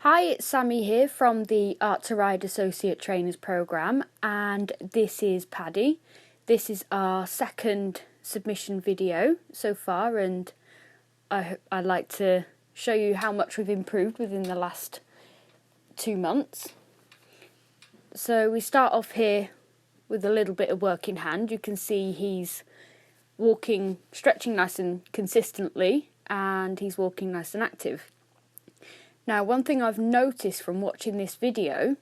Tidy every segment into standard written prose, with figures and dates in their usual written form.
Hi, it's Sammy here from the Art2Ride Associate Trainers Programme, and this is Paddy. This is our second submission video so far, and I'd like to show you how much we've improved within the last 2 months. So we start off here with a little bit of work in hand. You can see he's walking, stretching nice and consistently, and he's walking nice and active. Now, one thing I've noticed from watching this video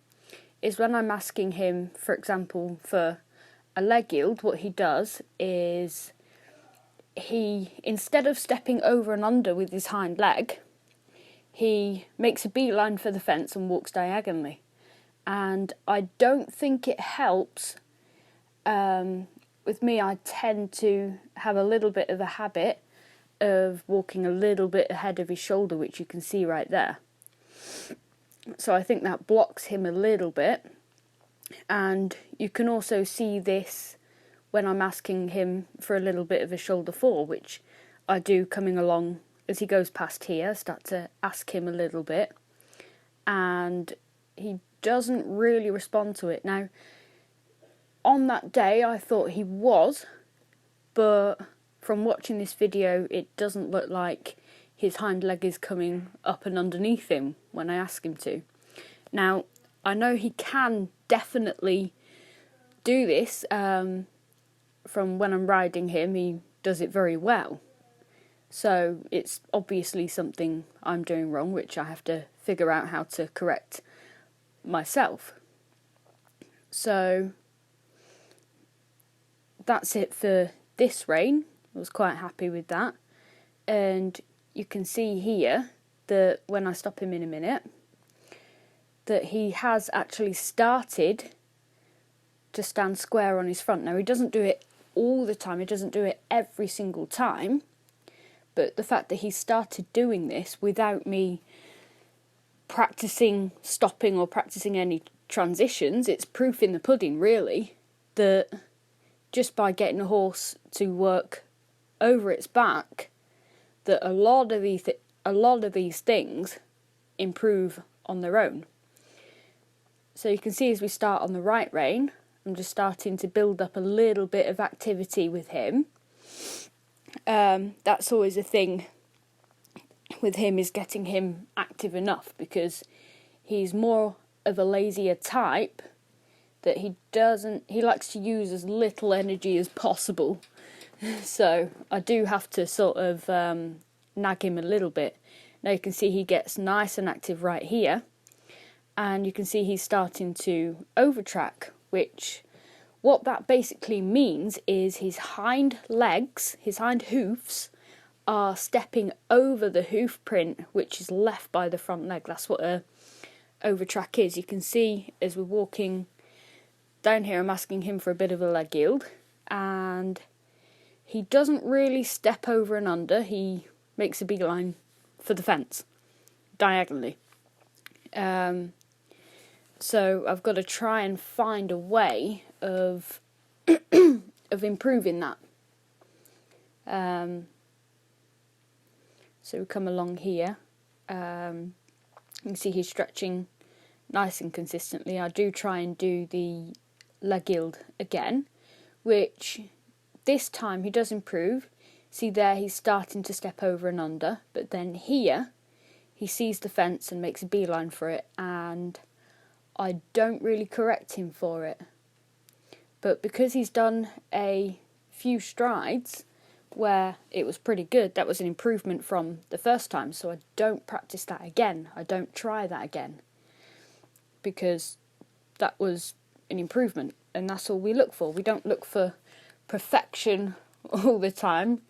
is when I'm asking him, for example, for a leg yield, what he does is he, instead of stepping over and under with his hind leg, he makes a beeline for the fence and walks diagonally. And I don't think it helps. With me, I tend to have a little bit of a habit of walking a little bit ahead of his shoulder, which you can see right there. So I think that blocks him a little bit, and you can also see this when I'm asking him for a little bit of a shoulder fall, which I do coming along as he goes past here. I start to ask him a little bit, and he doesn't really respond to it. Now, on that day I thought he was, but from watching this video it doesn't look like his hind leg is coming up and underneath him when I ask him to. Now, I know he can definitely do this. From when I'm riding him, he does it very well. So it's obviously something I'm doing wrong, which I have to figure out how to correct myself. So that's it for this rein. I was quite happy with that. And you can see here that when I stop him in a minute, that he has actually started to stand square on his front. Now, he doesn't do it all the time, he doesn't do it every single time, but the fact that he started doing this without me practicing stopping or practicing any transitions, it's proof in the pudding, really, that just by getting a horse to work over its back, that a lot of these things improve on their own. So you can see as we start on the right rein, I'm just starting to build up a little bit of activity with him. That's always a thing with him, is getting him active enough, because he's more of a lazier type, that he likes to use as little energy as possible. So I do have to sort of nag him a little bit. Now you can see he gets nice and active right here, and you can see he's starting to overtrack, which what that basically means is his hind legs, his hind hoofs, are stepping over the hoof print which is left by the front leg. That's what a overtrack is. You can see as we're walking down here, I'm asking him for a bit of a leg yield, and he doesn't really step over and under. He makes a beeline for the fence, diagonally. So I've got to try and find a way of of improving that. So we come along here. You can see he's stretching nice and consistently. I do try and do the leg yield again, which this time he does improve. See there, he's starting to step over and under, but then here he sees the fence and makes a beeline for it, and I don't really correct him for it. But because he's done a few strides where it was pretty good, that was an improvement from the first time, so I don't practice that again. I don't try that again, because that was an improvement, and that's all we look for. We don't look for perfection all the time.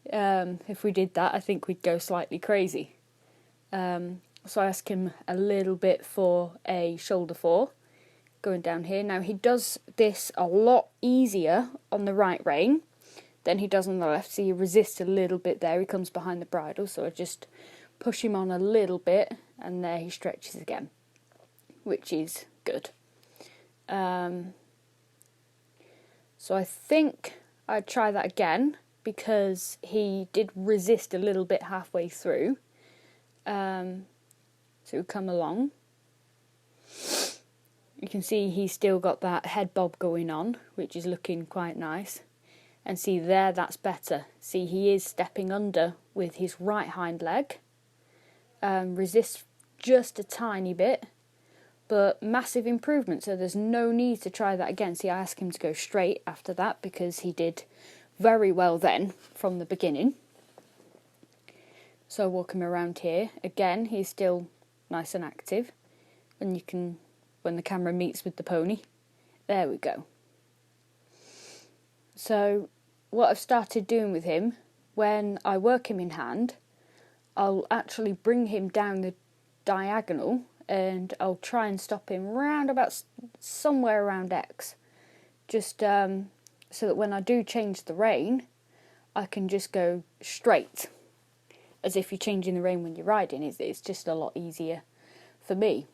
If we did that, I think we'd go slightly crazy. So I ask him a little bit for a shoulder fall going down here. Now, he does this a lot easier on the right rein than he does on the left, so he resists a little bit there. He comes behind the bridle, so I just push him on a little bit, and there he stretches again, which is good. So I think I'd try that again, because he did resist a little bit halfway through. So we come along. You can see he's still got that head bob going on, which is looking quite nice. And see there, that's better. See, he is stepping under with his right hind leg. Resists just a tiny bit, but massive improvement, so there's no need to try that again. See, I asked him to go straight after that because he did very well then from the beginning. So walk him around here. Again, he's still nice and active. And you can, when the camera meets with the pony, there we go. So what I've started doing with him, when I work him in hand, I'll actually bring him down the diagonal and I'll try and stop him round about somewhere around X, just so that when I do change the rein, I can just go straight, as if you're changing the rein when you're riding. It's just a lot easier for me.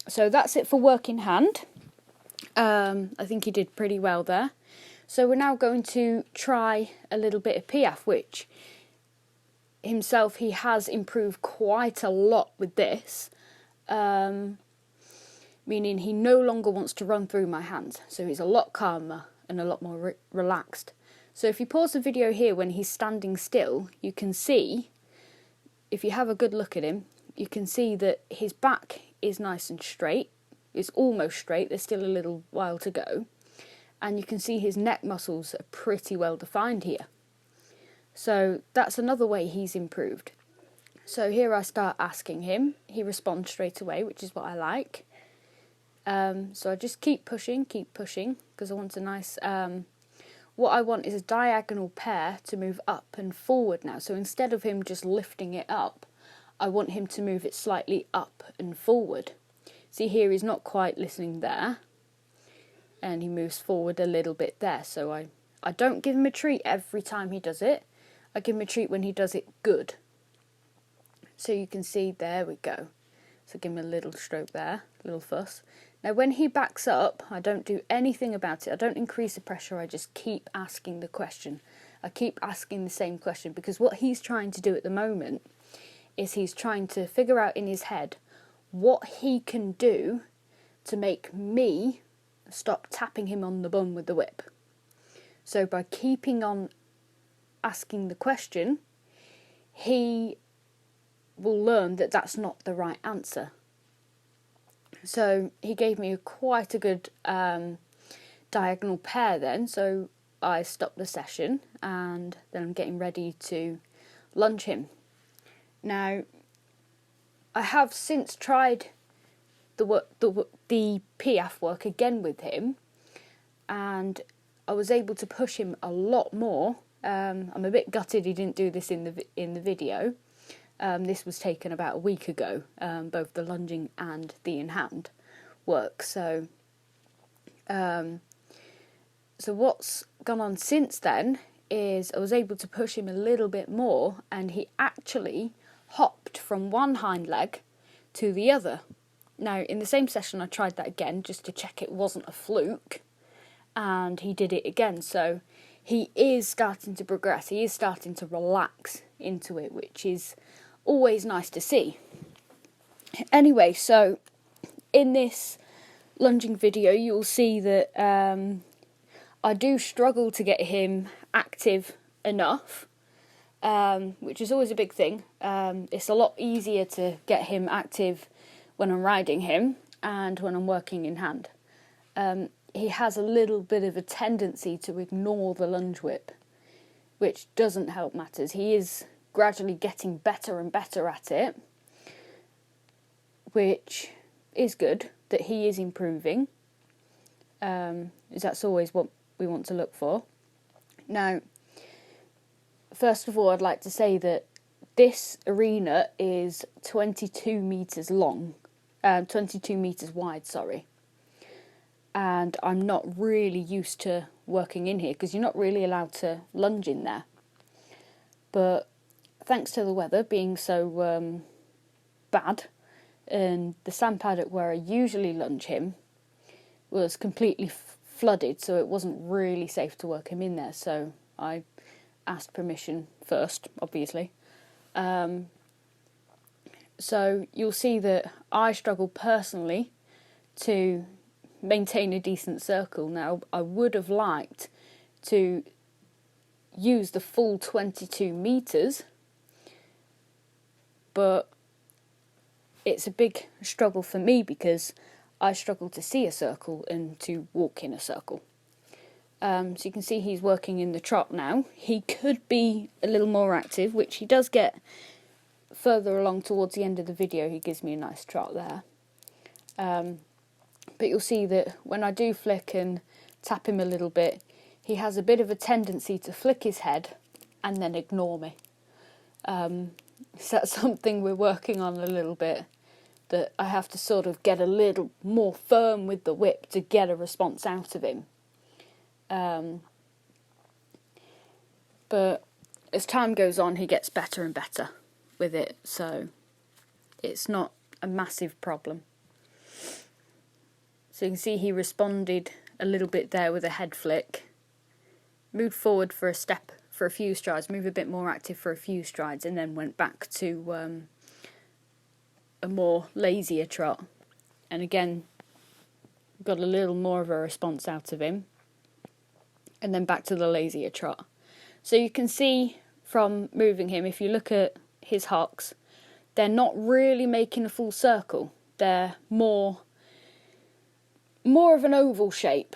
So that's it for work in hand. I think he did pretty well there. So we're now going to try a little bit of Piaffe, which himself, he has improved quite a lot with this, meaning he no longer wants to run through my hands, so he's a lot calmer and a lot more relaxed. So if you pause the video here when he's standing still, you can see, if you have a good look at him, you can see that his back is nice and straight. It's almost straight, there's still a little while to go, and you can see his neck muscles are pretty well defined here. So that's another way he's improved. So here I start asking him. He responds straight away, which is what I like. So I just keep pushing, because I want a nice... what I want is a diagonal pair to move up and forward now. So instead of him just lifting it up, I want him to move it slightly up and forward. See here, he's not quite listening there. And he moves forward a little bit there. So I don't give him a treat every time he does it. I give him a treat when he does it good. So you can see, there we go. So give him a little stroke there, a little fuss. Now when he backs up, I don't do anything about it. I don't increase the pressure, I just keep asking the question. I keep asking the same question, because what he's trying to do at the moment is he's trying to figure out in his head what he can do to make me stop tapping him on the bum with the whip. So by keeping on asking the question, he will learn that that's not the right answer. So he gave me quite a good diagonal pair then, so I stopped the session and then I'm getting ready to lunge him. Now, I have since tried the Piaffe work again with him, and I was able to push him a lot more. I'm a bit gutted he didn't do this in the video. This was taken about a week ago, both the lunging and the in-hand work. So what's gone on since then is I was able to push him a little bit more, and he actually hopped from one hind leg to the other. Now, in the same session, I tried that again just to check it wasn't a fluke, and he did it again. So he is starting to progress. He is starting to relax into it, which is always nice to see. Anyway, so in this lunging video, you'll see that I do struggle to get him active enough, which is always a big thing. It's a lot easier to get him active when I'm riding him and when I'm working in hand. He has a little bit of a tendency to ignore the lunge whip, which doesn't help matters. He is gradually getting better and better at it, which is good, that he is improving. That's always what we want to look for. Now, first of all, I'd like to say that this arena is 22 metres long, 22 metres wide, sorry. And I'm not really used to working in here, because you're not really allowed to lunge in there. But thanks to the weather being so bad, and the sand paddock where I usually lunge him was completely flooded, so it wasn't really safe to work him in there. So I asked permission first, obviously. So you'll see that I struggle personally to maintain a decent circle. Now, I would have liked to use the full 22 metres, but it's a big struggle for me because I struggle to see a circle and to walk in a circle. So you can see he's working in the trot now. He could be a little more active, which he does get further along towards the end of the video. He gives me a nice trot there. But you'll see that when I do flick and tap him a little bit, he has a bit of a tendency to flick his head and then ignore me. So that's something we're working on a little bit, that I have to sort of get a little more firm with the whip to get a response out of him. But as time goes on, he gets better and better with it, so it's not a massive problem. So you can see he responded a little bit there with a head flick, moved forward for a step, for a few strides, moved a bit more active for a few strides, and then went back to a more lazier trot. And again, got a little more of a response out of him, and then back to the lazier trot. So you can see from moving him, if you look at his hocks, they're not really making a full circle. They're more of an oval shape.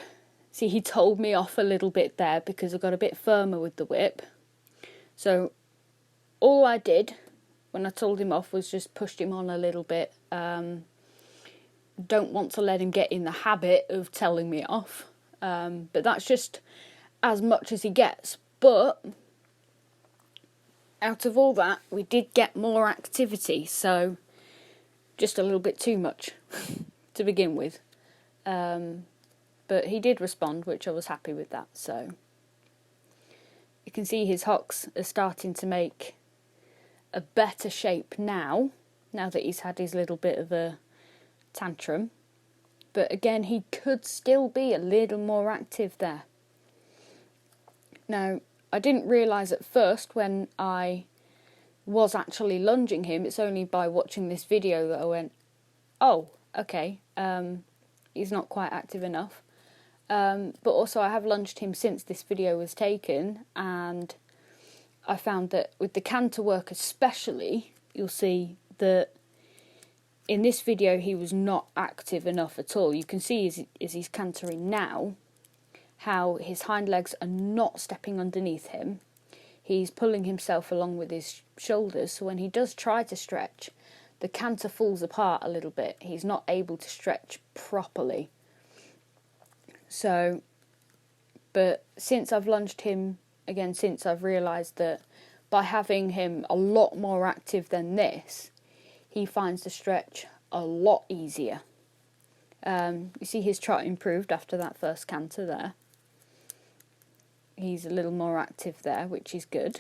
See, he told me off a little bit there because I got a bit firmer with the whip. So all I did when I told him off was just pushed him on a little bit. Don't want to let him get in the habit of telling me off. But that's just as much as he gets. But out of all that, we did get more activity, so just a little bit too much to begin with. But he did respond, which I was happy with that. So you can see his hocks are starting to make a better shape now that he's had his little bit of a tantrum. But again, he could still be a little more active there. Now, I didn't realise at first when I was actually lunging him, it's only by watching this video that I went, oh, okay, he's not quite active enough. But also I have lunged him since this video was taken, and I found that with the canter work especially, you'll see that in this video he was not active enough at all. You can see as he's cantering now, how his hind legs are not stepping underneath him. He's pulling himself along with his shoulders, so when he does try to stretch, the canter falls apart a little bit. He's not able to stretch properly. So, but since I've lunged him, again, since I've realised that by having him a lot more active than this, he finds the stretch a lot easier. You see his trot improved after that first canter there. He's a little more active there, which is good.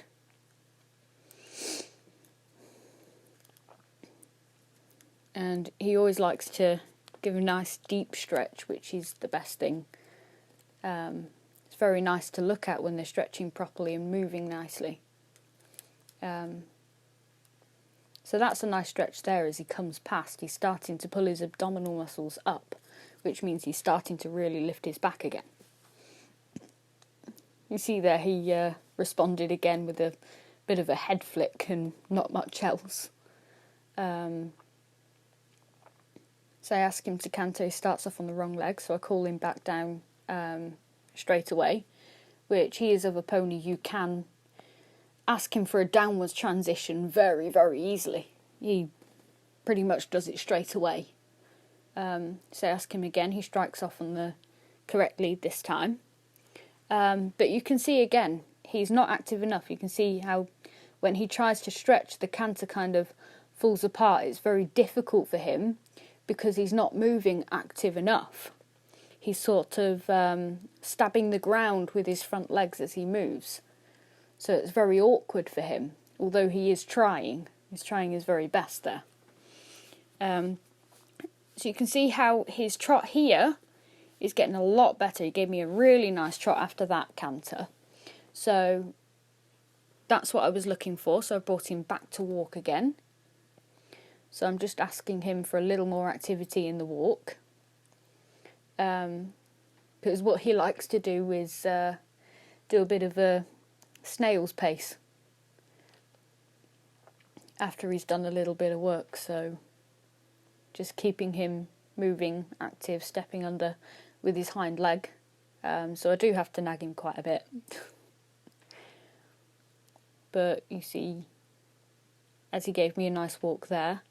And he always likes to give a nice deep stretch, which is the best thing. It's very nice to look at when they're stretching properly and moving nicely. So that's a nice stretch there as he comes past. He's starting to pull his abdominal muscles up, which means he's starting to really lift his back again. You see there he responded again with a bit of a head flick and not much else. So I ask him to canter. He starts off on the wrong leg, so I call him back down straight away, which he is of a pony. You can ask him for a downwards transition very, very easily. He pretty much does it straight away. So I ask him again. He strikes off on the correct lead this time. But you can see again, he's not active enough. You can see how when he tries to stretch, the canter kind of falls apart. It's very difficult for him because he's not moving active enough. He's sort of stabbing the ground with his front legs as he moves. So it's very awkward for him, although he is trying. He's trying his very best there. So you can see how his trot here is getting a lot better. He gave me a really nice trot after that canter. So that's what I was looking for. So I brought him back to walk again. So I'm just asking him for a little more activity in the walk. Because what he likes to do is do a bit of a snail's pace after he's done a little bit of work. So just keeping him moving, active, stepping under with his hind leg. So I do have to nag him quite a bit. But you see, as he gave me a nice walk there,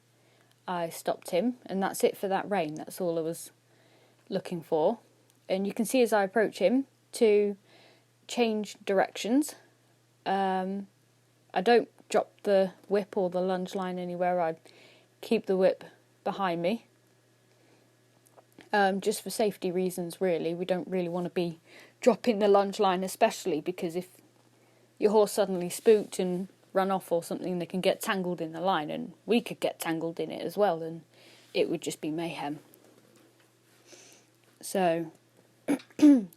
I stopped him, and that's it for that rein. That's all I was looking for. And you can see as I approach him to change directions. I don't drop the whip or the lunge line anywhere. I keep the whip behind me. Just for safety reasons, really. We don't really want to be dropping the lunge line, especially because if your horse suddenly spooked and run off or something, they can get tangled in the line, and we could get tangled in it as well, and it would just be mayhem. So you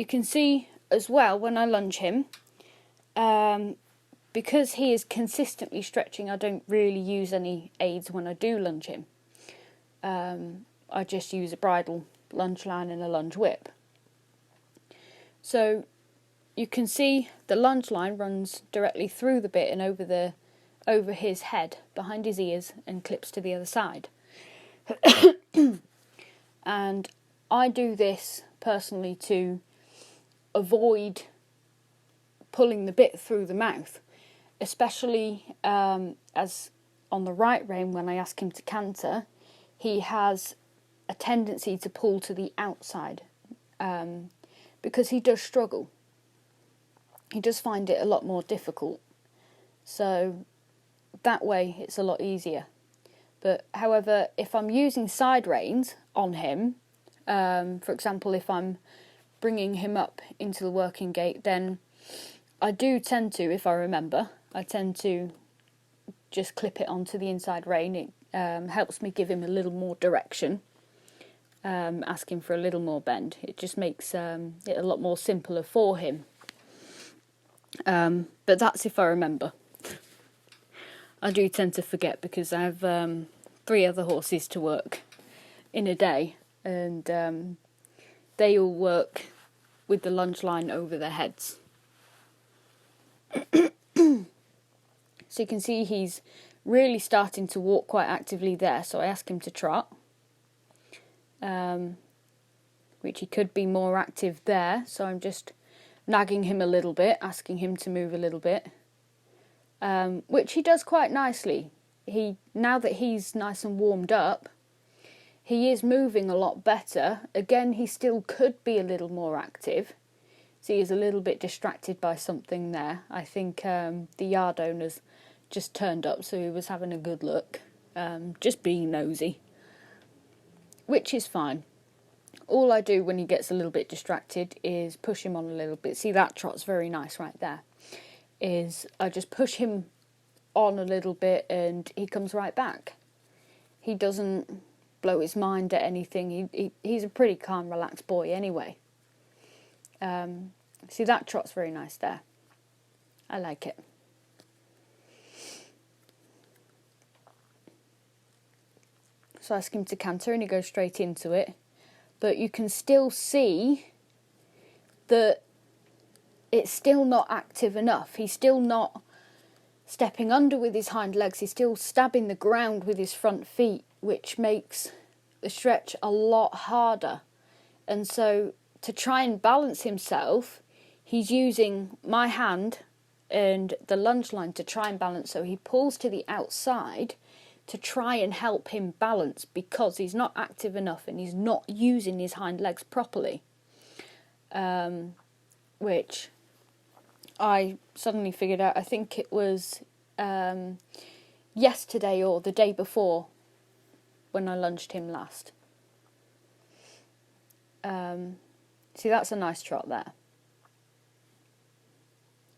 can see as well when I lunge him, because he is consistently stretching, I don't really use any aids when I do lunge him. I just use a bridle, lunge line and a lunge whip. So you can see the lunge line runs directly through the bit and over his head, behind his ears, and clips to the other side. And I do this personally to avoid pulling the bit through the mouth, especially as on the right rein, when I ask him to canter, he has a tendency to pull to the outside, because he does struggle. He does find it a lot more difficult. So that way it's a lot easier. But however, if I'm using side reins on him, for example, if I'm bringing him up into the working gait, then I do tend to, if I remember, I tend to just clip it onto the inside rein. It helps me give him a little more direction, asking for a little more bend. It just makes it a lot more simpler for him. But that's if I remember. I do tend to forget because I have 3 other horses to work in a day, and they all work with the lunge line over their heads. So you can see he's really starting to walk quite actively there, so I ask him to trot, which he could be more active there, so I'm just nagging him a little bit, asking him to move a little bit, which he does quite nicely. Now that he's nice and warmed up, he is moving a lot better. Again, he still could be a little more active. So he is a little bit distracted by something there. I think the yard owner's just turned up, so he was having a good look, just being nosy, which is fine. All I do when he gets a little bit distracted is push him on a little bit. See, that trot's very nice right there. I just push him on a little bit and he comes right back. He doesn't blow his mind at anything. He's a pretty calm, relaxed boy anyway. See, that trot's very nice there. I like it. So I ask him to canter and he goes straight into it. But you can still see that it's still not active enough. He's still not stepping under with his hind legs. He's still stabbing the ground with his front feet, which makes the stretch a lot harder. And so to try and balance himself, he's using my hand and the lunge line to try and balance. So he pulls to the outside to try and help him balance, because he's not active enough and he's not using his hind legs properly. Which I suddenly figured out, I think it was yesterday or the day before when I lunged him last. See, that's a nice trot there.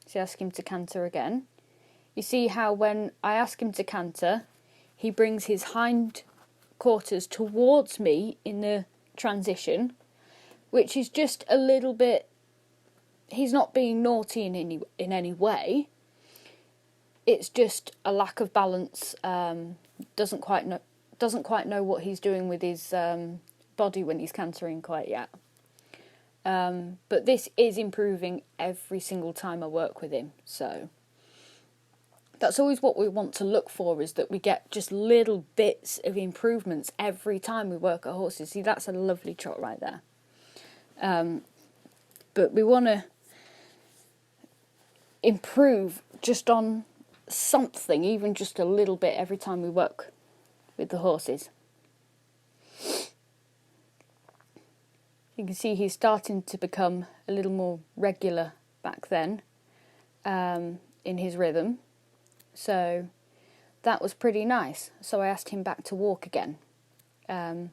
So ask him to canter again. You see how when I ask him to canter, he brings his hind quarters towards me in the transition, which is just a little bit, he's not being naughty in any way. it's just a lack of balance. Doesn't quite know what he's doing with his body when he's cantering quite yet. But this is improving every single time I work with him. So that's always what we want to look for, is that we get just little bits of improvements every time we work our horses. See, that's a lovely trot right there. But we want to improve just on something, even just a little bit, every time we work with the horses. You can see he's starting to become a little more regular back then in his rhythm. So that was pretty nice. So I asked him back to walk again. You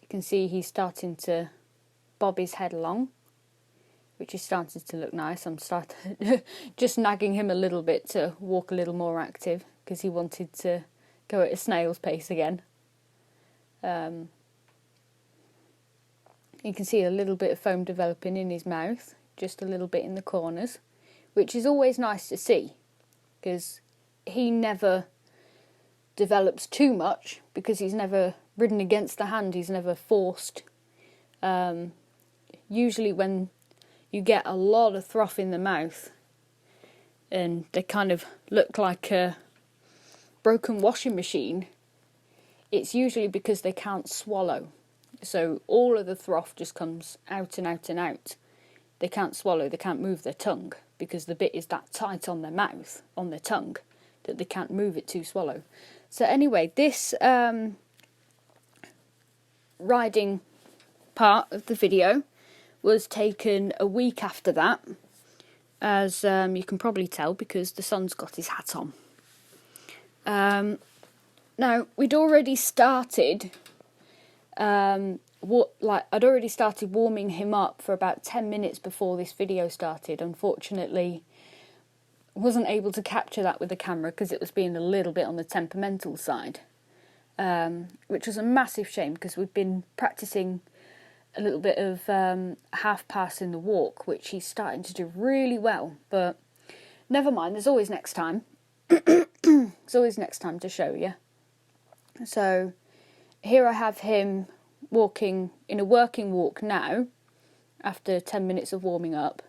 can see he's starting to bob his head along, which is starting to look nice. I'm just nagging him a little bit to walk a little more active, because he wanted to go at a snail's pace again. You can see a little bit of foam developing in his mouth, just a little bit in the corners, which is always nice to see, because he never develops too much, because he's never ridden against the hand, he's never forced. Usually when you get a lot of froth in the mouth and they kind of look like a broken washing machine, it's usually because they can't swallow. So all of the froth just comes out and out and out. They can't swallow, they can't move their tongue, because the bit is that tight on their mouth, on their tongue, that they can't move it to swallow. So anyway, this riding part of the video was taken a week after that, as you can probably tell because the sun's got his hat on. Now, we'd already started, I'd already started warming him up for about 10 minutes before this video started. Unfortunately, wasn't able to capture that with the camera because it was being a little bit on the temperamental side, which was a massive shame, because we'd been practicing a little bit of half pass in the walk, which he's starting to do really well. But never mind, there's always next time. There's always next time to show you. So here I have him walking in a working walk now, after 10 minutes of warming up.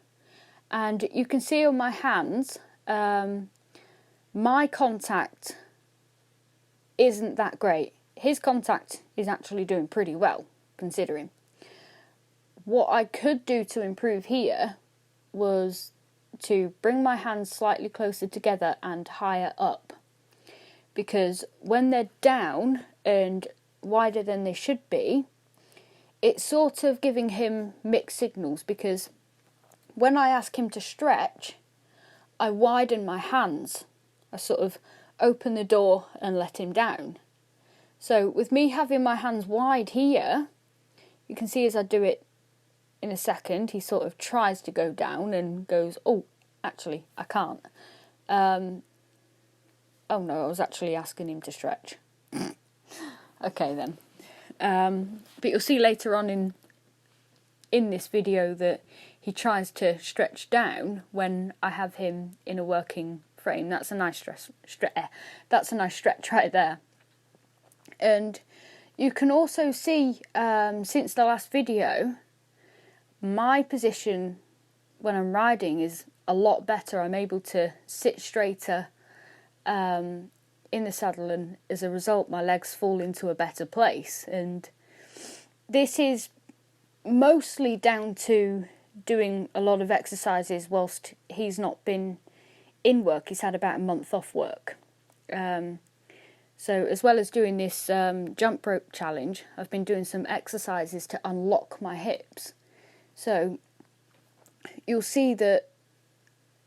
And you can see on my hands, my contact isn't that great. His contact is actually doing pretty well, considering. What I could do to improve here was to bring my hands slightly closer together and higher up, because when they're down and wider than they should be, it's sort of giving him mixed signals, because when I ask him to stretch, I widen my hands. I sort of open the door and let him down. So with me having my hands wide here, you can see as I do it in a second, he sort of tries to go down and goes, oh, actually, I can't. Oh no, I was actually asking him to stretch. Okay then. But you'll see later on in this video that he tries to stretch down when I have him in a working frame. That's a nice stretch right there. And you can also see, since the last video, my position when I'm riding is a lot better. I'm able to sit straighter in the saddle, and as a result my legs fall into a better place. And this is mostly down to doing a lot of exercises whilst he's not been in work. He's had about a month off work. So as well as doing this jump rope challenge, I've been doing some exercises to unlock my hips. So you'll see that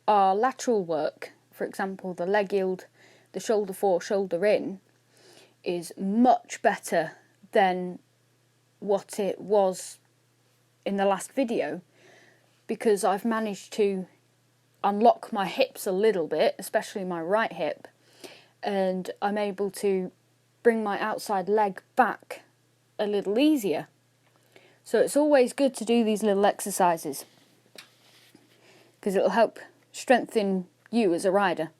our lateral work, for example, the leg yield, the shoulder fore, shoulder in, is much better than what it was in the last video, because I've managed to unlock my hips a little bit, especially my right hip, and I'm able to bring my outside leg back a little easier. So it's always good to do these little exercises, because it'll help strengthen you as a rider.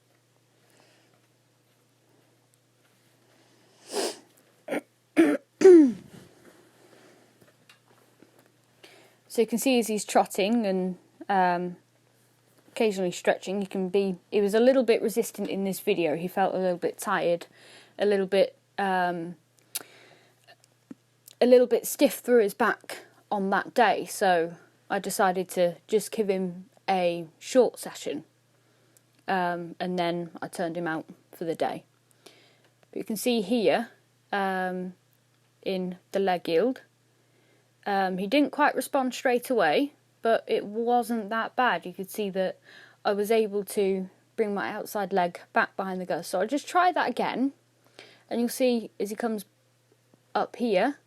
So you can see as he's trotting and occasionally stretching, he was a little bit resistant in this video. He felt a little bit tired, a little bit stiff through his back on that day. So I decided to just give him a short session, and then I turned him out for the day. But you can see here in the leg yield, he didn't quite respond straight away, but it wasn't that bad. You could see that I was able to bring my outside leg back behind the girth. So I'll just try that again, and you'll see as he comes up here,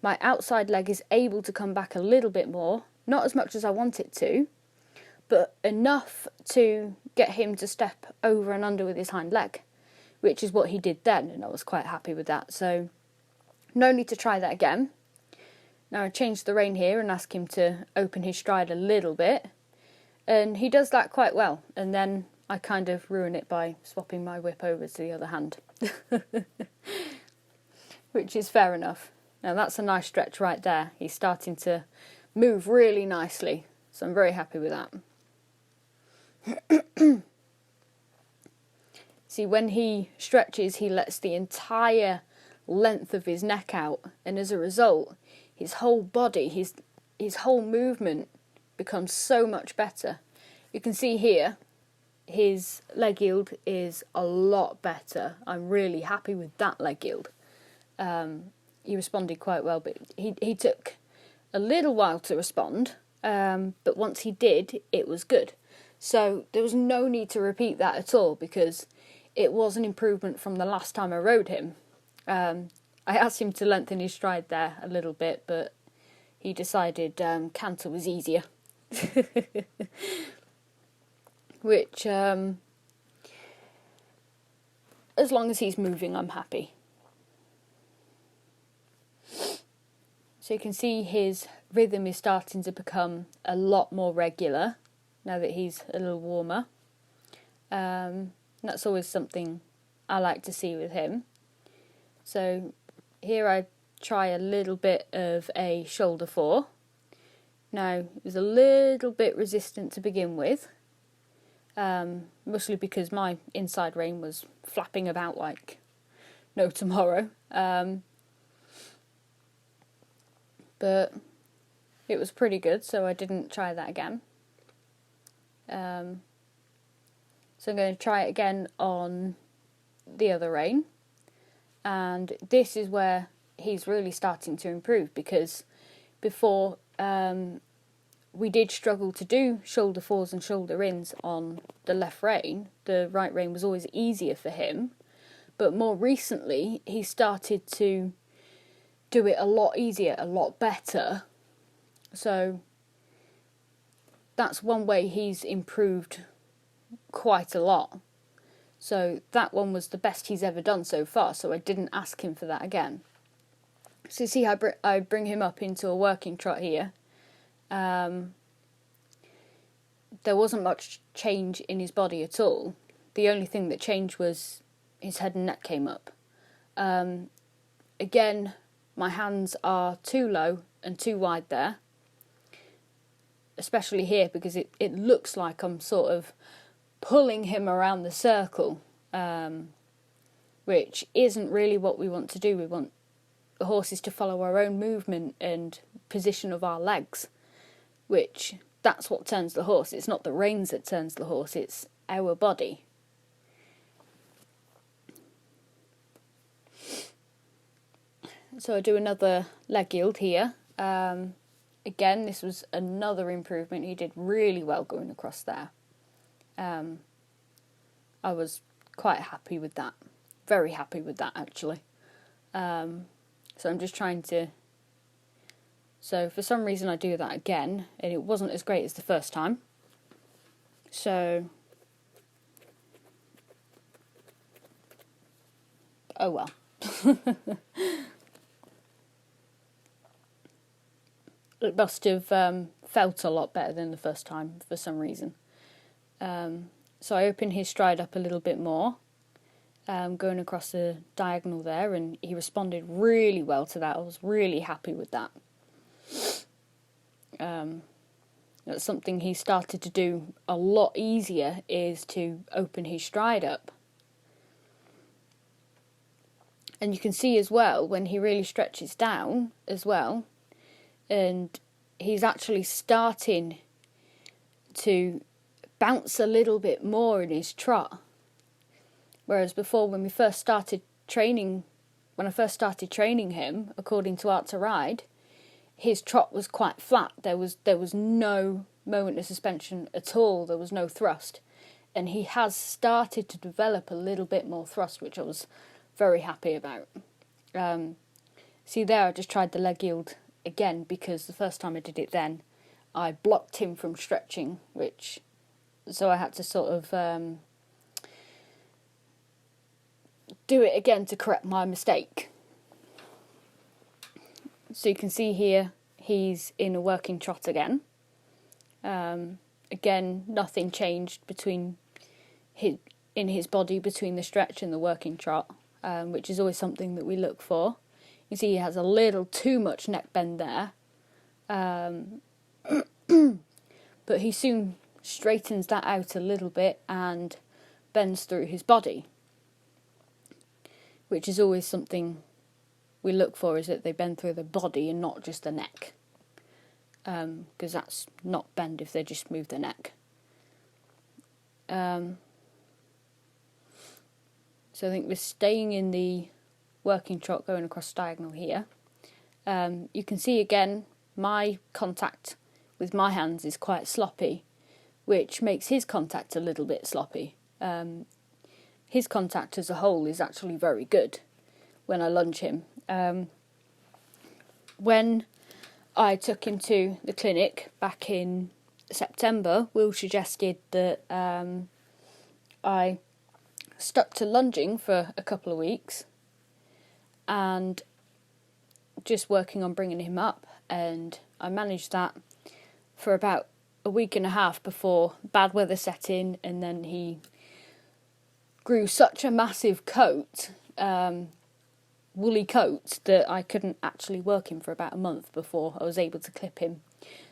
my outside leg is able to come back a little bit more, not as much as I want it to, but enough to get him to step over and under with his hind leg, which is what he did then, and I was quite happy with that. So no need to try that again. Now I changed the rein here and ask him to open his stride a little bit, and he does that quite well, and then I kind of ruin it by swapping my whip over to the other hand, which is fair enough. Now that's a nice stretch right there. He's starting to move really nicely, so I'm very happy with that. See, when he stretches, he lets the entire length of his neck out, and as a result, his whole body, his whole movement becomes so much better. You can see here, his leg yield is a lot better. I'm really happy with that leg yield. He responded quite well, but he took a little while to respond, but once he did, it was good. So there was no need to repeat that at all, because it was an improvement from the last time I rode him. I asked him to lengthen his stride there a little bit, but he decided canter was easier. Which, as long as he's moving, I'm happy. So you can see his rhythm is starting to become a lot more regular now that he's a little warmer. That's always something I like to see with him. So here I try a little bit of a shoulder four. Now, it was a little bit resistant to begin with, mostly because my inside rein was flapping about like no tomorrow. But it was pretty good, so I didn't try that again. So I'm going to try it again on the other rein, and this is where he's really starting to improve, because before we did struggle to do shoulder fours and shoulder ins on the left rein. The right rein was always easier for him, but more recently he started to do it a lot easier, a lot better. So that's one way he's improved quite a lot. So that one was the best he's ever done so far, so I didn't ask him for that again. So you see how I bring him up into a working trot here. There wasn't much change in his body at all. The only thing that changed was his head and neck came up. Again, my hands are too low and too wide there, especially here, because it looks like I'm sort of pulling him around the circle, which isn't really what we want to do. We want the horses to follow our own movement and position of our legs, which that's what turns the horse. It's not the reins that turns the horse, it's our body. So I do another leg yield here. Again, this was another improvement. He did really well going across there. I was quite happy with that. Very happy with that, actually. So I'm just trying to... So for some reason I do that again, and it wasn't as great as the first time. So... oh well. It must have felt a lot better than the first time for some reason. So I opened his stride up a little bit more, going across the diagonal there, and he responded really well to that. I was really happy with that. That's something he started to do a lot easier, is to open his stride up. And you can see as well, when he really stretches down as well, and he's actually starting to bounce a little bit more in his trot. Whereas before, when I first started training him, according to Art2Ride, his trot was quite flat. There was no moment of suspension at all. There was no thrust. And he has started to develop a little bit more thrust, which I was very happy about. See there, I just tried the leg yield again, because the first time I did it then, I blocked him from stretching, so I had to sort of do it again to correct my mistake. So you can see here, he's in a working trot again. Again, nothing changed in his body between the stretch and the working trot, which is always something that we look for. You see he has a little too much neck bend there. But he soon straightens that out a little bit and bends through his body, which is always something we look for, is that they bend through the body and not just the neck, because that's not bend if they just move the neck. So I think we're staying in the working trot, going across diagonal here. You can see again my contact with my hands is quite sloppy, which makes his contact a little bit sloppy. His contact as a whole is actually very good when I lunge him. When I took him to the clinic back in September, Will suggested that I stuck to lunging for a couple of weeks and just working on bringing him up, and I managed that for about a week and a half before bad weather set in, and then he grew such a massive coat, woolly coat, that I couldn't actually work him for about a month before I was able to clip him.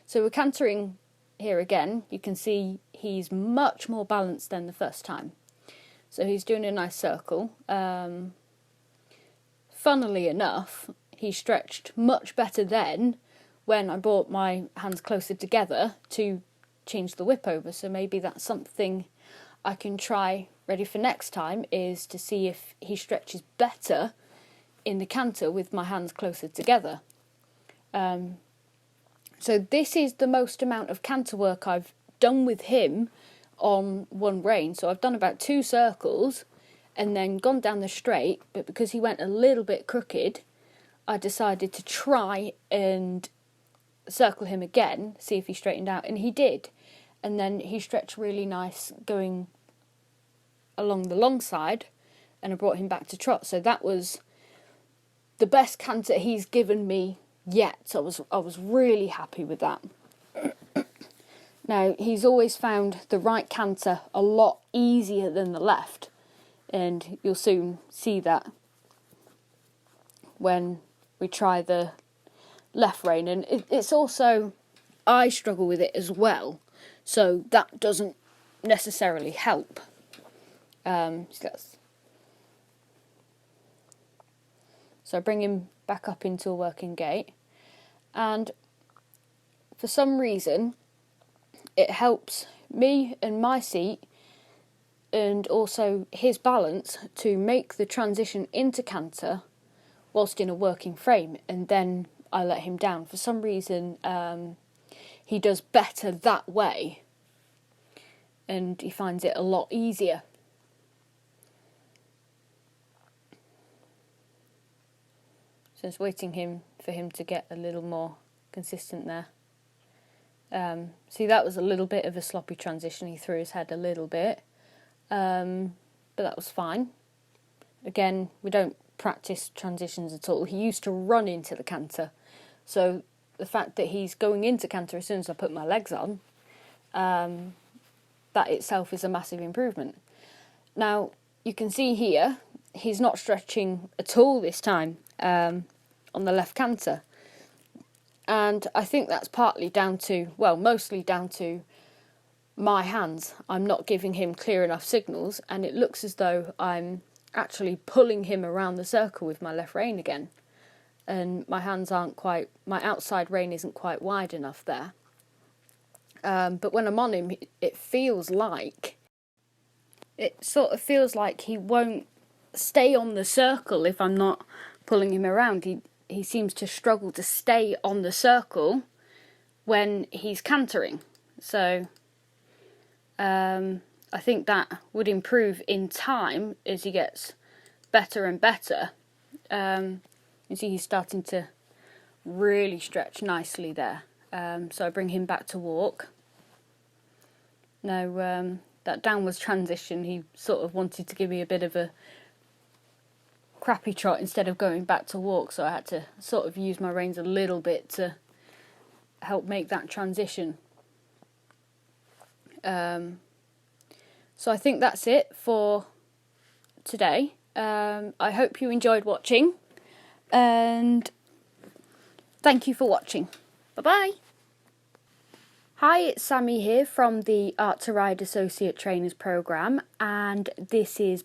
So we're cantering here again. You can see he's much more balanced than the first time. So he's doing a nice circle. Funnily enough, he stretched much better then when I brought my hands closer together to change the whip over. So maybe that's something I can try ready for next time, is to see if he stretches better in the canter with my hands closer together. So this is the most amount of canter work I've done with him on one rein. So I've done about 2 circles and then gone down the straight, but because he went a little bit crooked, I decided to try and circle him again, see if he straightened out, and he did. And then he stretched really nice going along the long side, and I brought him back to trot. So that was the best canter he's given me yet. So I was really happy with that. Now, he's always found the right canter a lot easier than the left, and you'll soon see that when we try the left rein. And it's also, I struggle with it as well, so that doesn't necessarily help. So I bring him back up into a working gait, and for some reason it helps me and my seat and also his balance to make the transition into canter whilst in a working frame, and then I let him down. For some reason he does better that way, and he finds it a lot easier. So it's waiting for him to get a little more consistent there. See, that was a little bit of a sloppy transition. He threw his head a little bit, but that was fine. Again, we don't practice transitions at all. He used to run into the canter, so the fact that he's going into canter as soon as I put my legs on, that itself is a massive improvement. Now, you can see here, he's not stretching at all this time on the left canter. And I think that's partly down to, well, mostly down to my hands. I'm not giving him clear enough signals, and it looks as though I'm actually pulling him around the circle with my left rein again. And my hands aren't quite, my outside rein isn't quite wide enough there. But when I'm on him, it sort of feels like he won't stay on the circle if I'm not pulling him around. He seems to struggle to stay on the circle when he's cantering. So I think that would improve in time as he gets better and better. You see he's starting to really stretch nicely there. So I bring him back to walk. Now that downwards transition, he sort of wanted to give me a bit of a crappy trot instead of going back to walk, so I had to sort of use my reins a little bit to help make that transition. So I think that's it for today. I hope you enjoyed watching, and thank you for watching. Bye-bye. Hi, it's Sammy here from the Art2Ride Associate Trainers Programme, and this is